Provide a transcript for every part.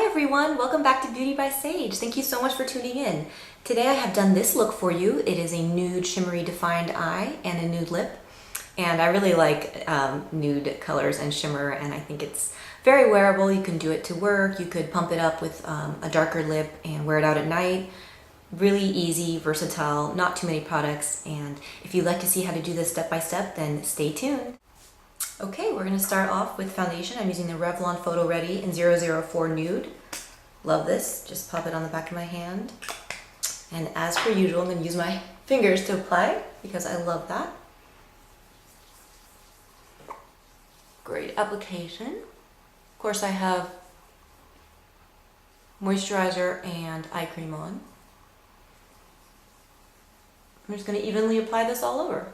everyone, welcome back to Beauty by Sage. Thank you so much for tuning in. Today I have done this look for you. It is a nude shimmery defined eye and a nude lip. And I really like nude colors and shimmer, and I think it's very wearable. You can do it to work. You could pump it up with a darker lip and wear it out at night. Really easy, versatile, not too many products. And if you'd like to see how to do this step by step, then stay tuned. Okay, we're going to start off with foundation. I'm using the Revlon Photo Ready in 004 Nude. Love this. Just pop it on the back of my hand. And as per usual, I'm going to use my fingers to apply because I love that. Great application. Of course, I have moisturizer and eye cream on. I'm just going to evenly apply this all over.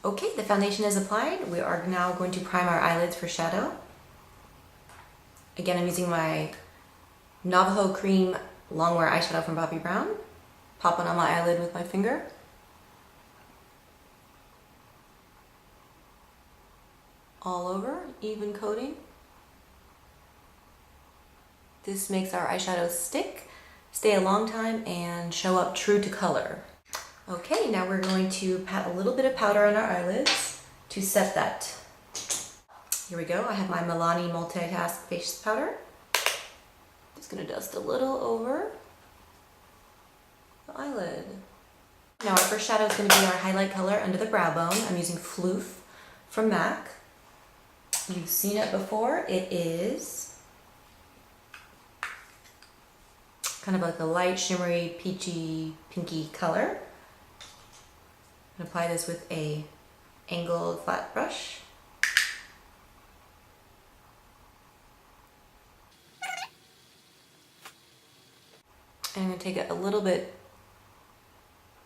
Okay, the foundation is applied. We are now going to prime our eyelids for shadow. Again, I'm using my Navajo Cream Longwear eyeshadow from Bobbi Brown. Pop one on my eyelid with my finger. All over, even coating. This makes our eyeshadow stick, stay a long time, and show up true to color. Okay, now we're going to pat a little bit of powder on our eyelids to set that. Here we go. I have my Milani Multitask Face Powder. Just gonna dust a little over the eyelid. Now our first shadow is gonna be our highlight color under the brow bone. I'm using Floof from MAC. You've seen it before. It is kind of like a light, shimmery, peachy, pinky color. I'm gonna apply this with a angled flat brush. And I'm gonna take it a little bit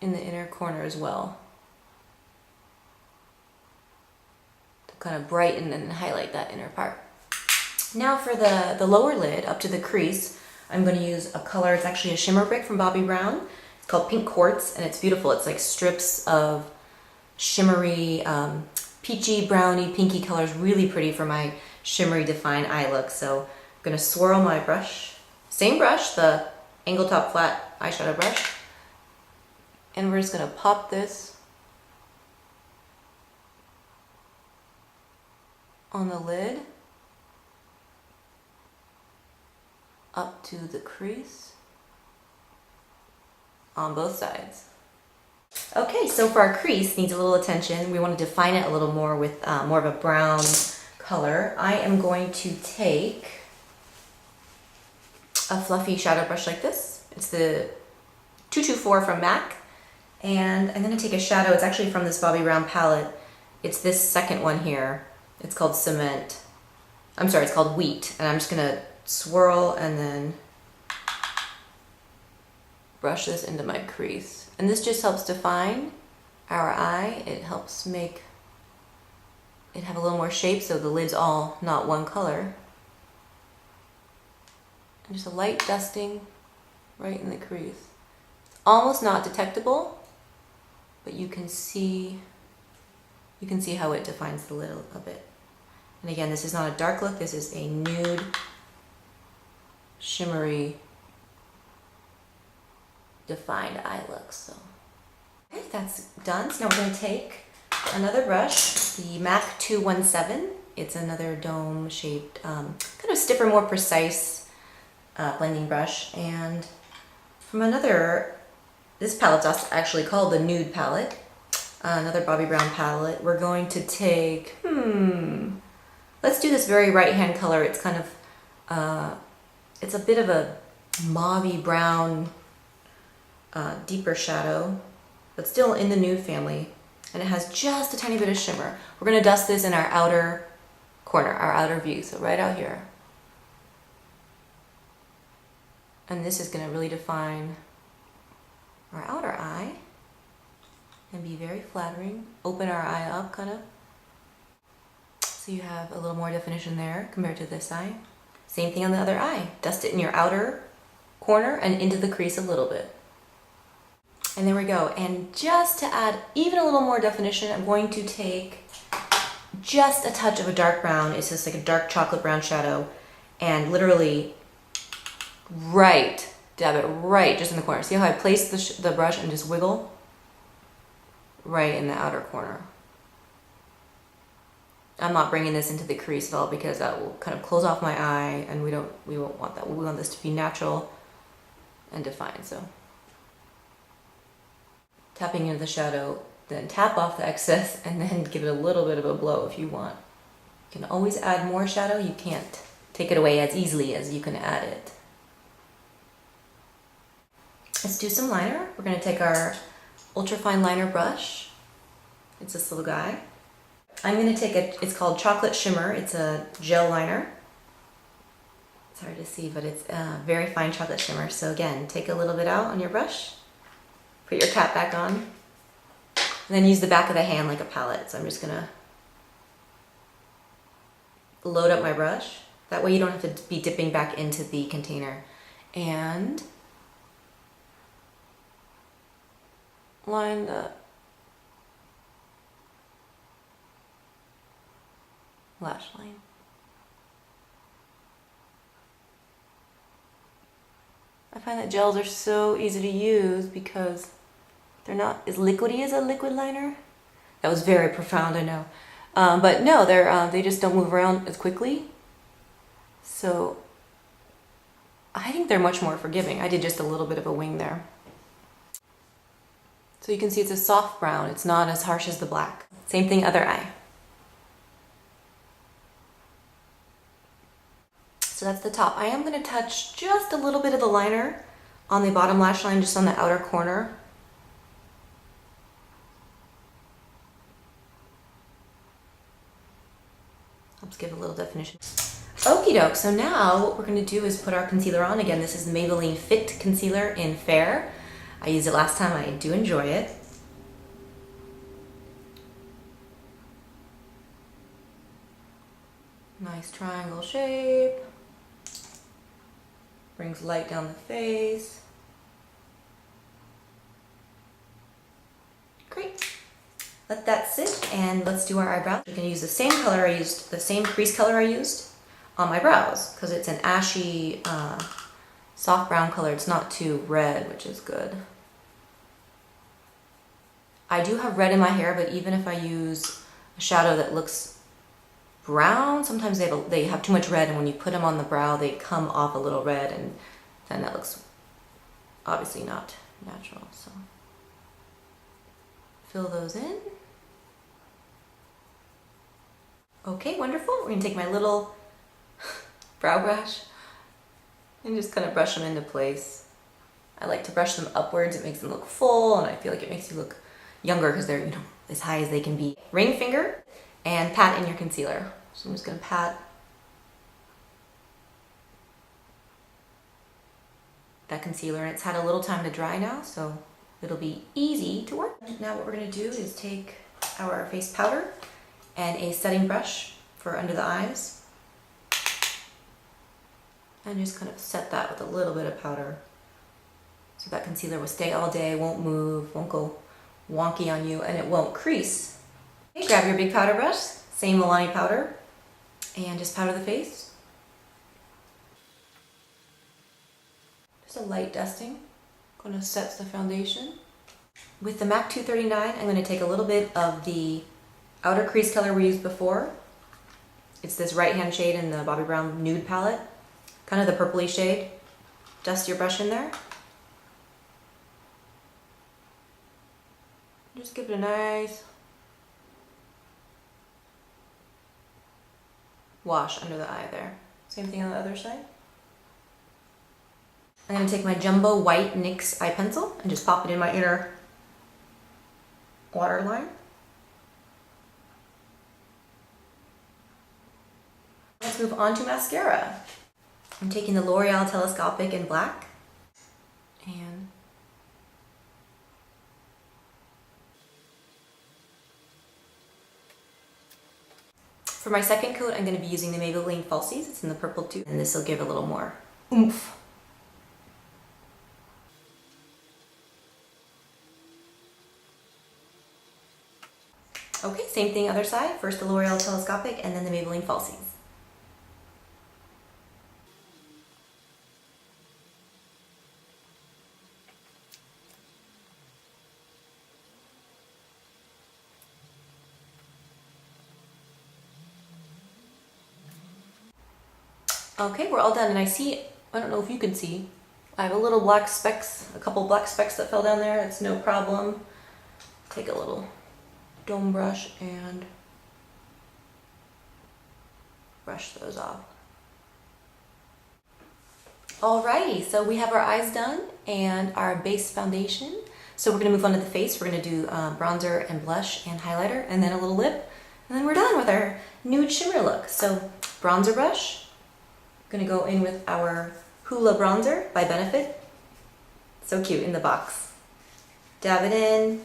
in the inner corner as well to kind of brighten and highlight that inner part. Now for the lower lid up to the crease, I'm going to use a color. It's actually a shimmer brick from Bobbi Brown. It's called Pink Quartz, and it's beautiful. It's like strips of shimmery, peachy, browny, pinky colors. Really pretty for my shimmery defined eye look. So I'm going to swirl my brush. Same brush, the angle top flat eyeshadow brush. And we're just going to pop this on the lid up to the crease on both sides. Okay, so for our crease, needs a little attention. We want to define it a little more with more of a brown color. I am going to take a fluffy shadow brush like this. It's the 224 from MAC. And I'm going to take a shadow. It's actually from this Bobbi Brown palette. It's this second one here. It's called Cement. I'm sorry, it's called Wheat. And I'm just going to swirl and then brush this into my crease. And this just helps define our eye. It helps make it have a little more shape so the lid's all not one color. And just a light dusting right in the crease. Almost not detectable, but you can see how it defines the lid a bit. And again, this is not a dark look, this is a nude, shimmery, defined eye look. So okay, that's done. So now we're going to take another brush, the MAC 217. It's another dome shaped, kind of stiffer, more precise blending brush. And from this palette's actually called the Nude palette, another Bobbi Brown palette. We're going to take, let's do this very right hand color. It's kind of, it's a bit of a mauvey brown, deeper shadow, but still in the nude family. And it has just a tiny bit of shimmer. We're going to dust this in our outer corner, our outer view, so right out here. And this is going to really define our outer eye. and be very flattering. Open our eye up, kind of. So you have a little more definition there compared to this eye. Same thing on the other eye. Dust it in your outer corner and into the crease a little bit. And there we go. And just to add even a little more definition, I'm going to take just a touch of a dark brown. It's just like a dark chocolate brown shadow, and literally dab it right just in the corner. See how I place the brush and just wiggle? Right in the outer corner. I'm not bringing this into the crease at all because that will kind of close off my eye, and we won't want that. We want this to be natural and defined. So tapping into the shadow, then tap off the excess, and then give it a little bit of a blow if you want. You can always add more shadow. You can't take it away as easily as you can add it. Let's do some liner. We're going to take our ultra fine liner brush. It's this little guy. I'm going to take it's called Chocolate Shimmer. It's a gel liner. It's hard to see, but it's a very fine chocolate shimmer. So again, take a little bit out on your brush, put your cap back on, and then use the back of the hand like a palette. So I'm just going to load up my brush. That way you don't have to be dipping back into the container. And line the lash line. I find that gels are so easy to use because they're not as liquidy as a liquid liner. That was very profound, I know. But no, they just don't move around as quickly. So I think they're much more forgiving. I did just a little bit of a wing there. So you can see it's a soft brown. It's not as harsh as the black. Same thing, other eye. So that's the top. I am going to touch just a little bit of the liner on the bottom lash line, just on the outer corner. Helps give a little definition. Okie doke, so now what we're going to do is put our concealer on. Again, this is the Maybelline Fit Concealer in Fair. I used it last time. I do enjoy it. Nice triangle shape. Brings light down the face. Great. Let that sit, and let's do our eyebrows. We're going to use the same color I used, the same crease color I used on my brows, because it's an ashy, soft brown color. It's not too red, which is good. I do have red in my hair, but even if I use a shadow that looks brown, sometimes they have too much red, and when you put them on the brow, they come off a little red, and then that looks obviously not natural. So fill those in. Okay, wonderful. We're gonna take my little brow brush and just kind of brush them into place. I like to brush them upwards. It makes them look full, and I feel like it makes you look younger because they're, as high as they can be. Ring finger and pat in your concealer. So I'm just gonna pat that concealer, and it's had a little time to dry now, so it'll be easy to work. Now what we're gonna do is take our face powder and a setting brush for under the eyes, and just kind of set that with a little bit of powder so that concealer will stay all day, won't move, won't go wonky on you, and it won't crease. Okay, grab your big powder brush, same Milani powder, and just powder the face. Just a light dusting. Gonna set the foundation. With the MAC 239, I'm gonna take a little bit of the outer crease color we used before. It's this right hand shade in the Bobbi Brown Nude palette, kind of the purpley shade. Dust your brush in there. Just give it a nice wash under the eye there. Same thing on the other side. I'm going to take my Jumbo White NYX eye pencil and just pop it in my inner waterline. Let's move on to mascara. I'm taking the L'Oreal Telescopic in black and For my second coat, I'm going to be using the Maybelline Falsies. It's in the purple too, and this will give a little more oomph. Okay, same thing other side. First the L'Oreal Telescopic and then the Maybelline Falsies. Okay, we're all done, and I don't know if you can see, I have a little black specks, a couple black specks that fell down there. It's no problem. Take a little dome brush and brush those off. Alrighty, so we have our eyes done and our base foundation. So we're gonna move on to the face. We're gonna do bronzer and blush and highlighter and then a little lip. And then we're done with our nude shimmer look. So bronzer brush, gonna go in with our Hoola bronzer by Benefit. So cute in the box. Dab it in.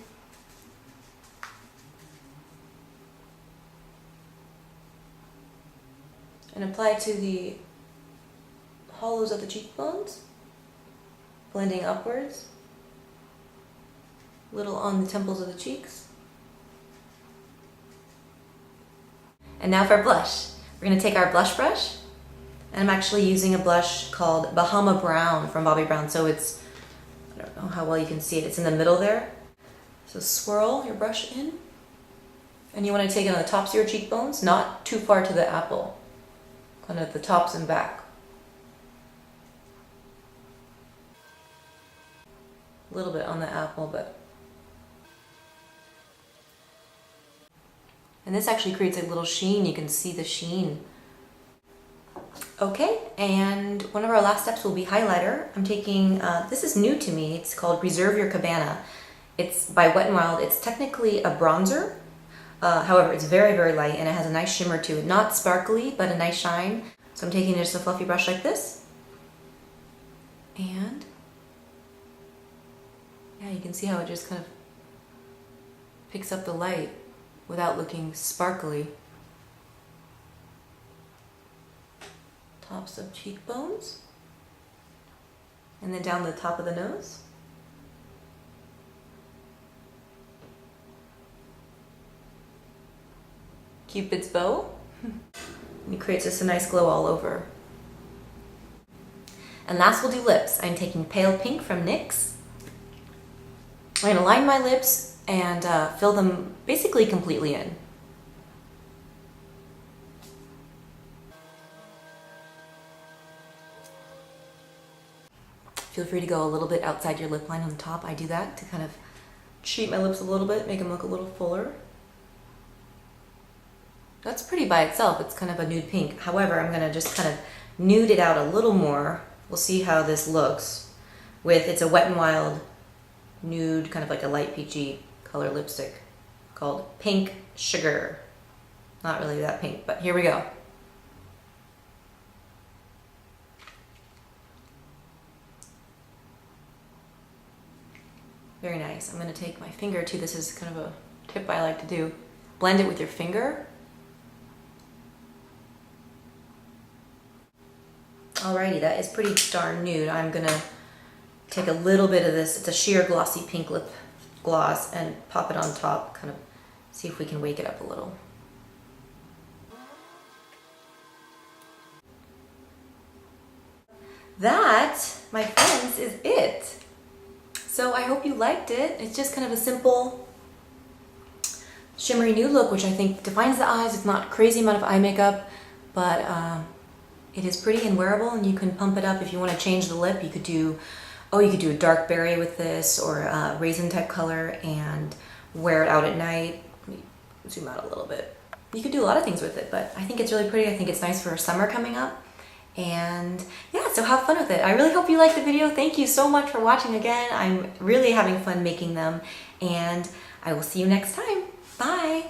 And apply to the hollows of the cheekbones, blending upwards, little on the temples of the cheeks. And now for blush. We're gonna take our blush brush, and I'm actually using a blush called Bahama Brown from Bobbi Brown. So it's, I don't know how well you can see it, it's in the middle there. So swirl your brush in, and you wanna take it on the tops of your cheekbones, not too far to the apple. Kind of the tops and back. A little bit on the apple, but. And this actually creates a little sheen. You can see the sheen. Okay, and one of our last steps will be highlighter. I'm taking, this is new to me. It's called Reserve Your Cabana. It's by Wet n Wild. It's technically a bronzer. However, it's very, very light and it has a nice shimmer to it. Not sparkly, but a nice shine. So I'm taking just a fluffy brush like this. And yeah, you can see how it just kind of picks up the light without looking sparkly. Tops of cheekbones. And then down the top of the nose. Cupid's bow. And it creates just a nice glow all over. And last we'll do lips. I'm taking Pale Pink from NYX. I'm gonna line my lips and fill them basically completely in. Feel free to go a little bit outside your lip line on the top. I do that to kind of cheat my lips a little bit, make them look a little fuller. That's pretty by itself. It's kind of a nude pink. However, I'm gonna just kind of nude it out a little more. We'll see how this looks with, it's a Wet n Wild nude, kind of like a light peachy color lipstick called Pink Sugar. Not really that pink, but here we go. Very nice. I'm gonna take my finger too. This is kind of a tip I like to do. Blend it with your finger. Alrighty, that is pretty darn nude. I'm gonna take a little bit of this, it's a sheer glossy pink lip gloss, and pop it on top, kind of see if we can wake it up a little. That, my friends, is it. So I hope you liked it. It's just kind of a simple shimmery nude look, which I think defines the eyes. It's not a crazy amount of eye makeup, but it is pretty and wearable, and you can pump it up if you want to change the lip. You could do, you could do a dark berry with this, or a raisin type color, and wear it out at night. Let me zoom out a little bit. You could do a lot of things with it, but I think it's really pretty. I think it's nice for summer coming up. And yeah, so have fun with it. I really hope you liked the video. Thank you so much for watching again. I'm really having fun making them, and I will see you next time. Bye.